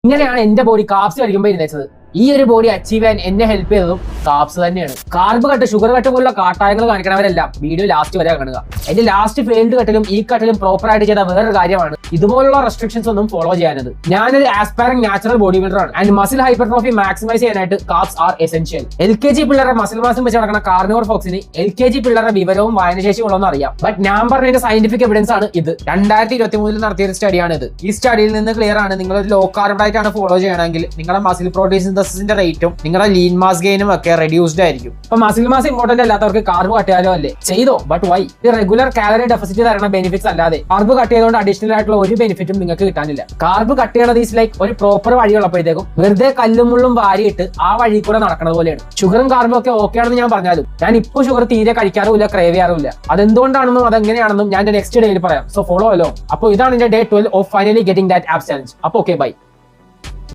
ഇങ്ങനെയാണ് എന്റെ body carbs കഴിക്കുമ്പോൾ ഇരുന്നത്. ഈ ഒരു ബോഡി അച്ചീവ് ചെയ്യാൻ എന്നെ ഹെൽപ്പ് ചെയ്തതും കാപ്സ് തന്നെയാണ്. കാർബ് കട്ട്, ഷുഗർ കട്ട് പോലുള്ള കാട്ടായങ്ങൾ കാണിക്കണവരെല്ലാം വീഡിയോ ലാസ്റ്റ് വരെ കാണുക. എന്റെ ലാസ്റ്റ് ഫെയിൽഡ് കട്ടിലും ഈ കട്ടിലും പ്രോപ്പർ ആയിട്ട് ചെയ്ത വേറൊരു കാര്യമാണ് ഇതുപോലുള്ള റെസ്ട്രിക്ഷൻസ് ഒന്നും ഫോളോ ചെയ്യാനത്. ഞാനൊരു ആസ്പയറിംഗ് നാച്ചുറൽ ബോഡി ബിൽഡർ ആണ്. ആൻഡ് മസിൽ ഹൈപ്പർട്രോഫി മാക്സിമൈസ് ചെയ്യാനായിട്ട് കാപ്സ് ആർ എസെൻഷ്യൽ. LKG പിള്ളേരുടെ മസിൽ മാസം വെച്ച് നടക്കുന്ന കാർണിവോർ ഫോക്സിന് LKG പിള്ളേരുടെ വിവരവും വായനശേഷിയും ഉള്ളതെന്ന് അറിയാം. ബട്ട് ഞാൻ പറഞ്ഞതിന്റെ സയന്റിഫിക് എവിഡൻസ് ആണ് ഇത്. 2023 നടത്തിയ ഒരു സ്റ്റഡിയാണ് ഇത്. ഈ സ്റ്റഡിയിൽ നിന്ന് ക്ലിയർ ആണ്, നിങ്ങൾ ഒരു ലോ കാർബ് ഡയറ്റ് ആണ് ഫോളോ ചെയ്യണമെങ്കിൽ നിങ്ങളുടെ മസിൽ പ്രോട്ടീൻ സിന്തസിന്റെ റേറ്റും നിങ്ങളുടെ ലീൻ മാസ് ഗെയിനും ഒക്കെ റെഡ്യൂസ്ഡ് ആയിരിക്കും. അപ്പൊ മസിൽ മാസ് ഇമ്പോർട്ടന്റ് അല്ലാത്തവർക്ക് കാർബ് കട്ട് ചെയ്യാലോ അല്ലേ? ചെയ്തോ, ബട്ട് വൈ? ഈ റെഗുലർ കാലറി ഡെഫിസിറ്റ് തരുന്ന ബെനിഫിറ്റ്സ് അല്ലാതെ കാർബ് കട്ട് ചെയ്തുകൊണ്ട് അഡീഷണൽ ആയിട്ടുള്ള ഒരു ബെനിഫിറ്റും നിങ്ങൾക്ക് കിട്ടാനില്ല. കാർബ് കട്ട് ചെയ്യണത് ഈസ് ലൈക്ക് ഒരു പ്രോപ്പർ വഴിയുള്ളപ്പോഴത്തേക്കും വെറുതെ കല്ലും മുള്ളും വാരിയിട്ട് ആ വഴി കൂടെ നടക്കുന്നത് പോലെയാണ്. ഷുഗറും കാർബും ഒക്കെ ഓക്കെ ആണെന്ന് ഞാൻ പറഞ്ഞാലും ഞാൻ ഇപ്പോൾ ഷുഗർ തീരെ കഴിക്കാറുമില്ല, ക്രേവ് ചെയ്യാറുമില്ല. അതെന്തുകൊണ്ടാണെന്നും അതെങ്ങനെയാണെന്നും ഞാൻ നെക്സ്റ്റ് ഡേയിൽ പറയാം. സോ ഫോളോ അല്ലോ. അപ്പോൾ ഇതാണ് എന്റെ day 12 of finally getting that abs challenge. അപ്പോൾ ഓക്കെ, ബൈ.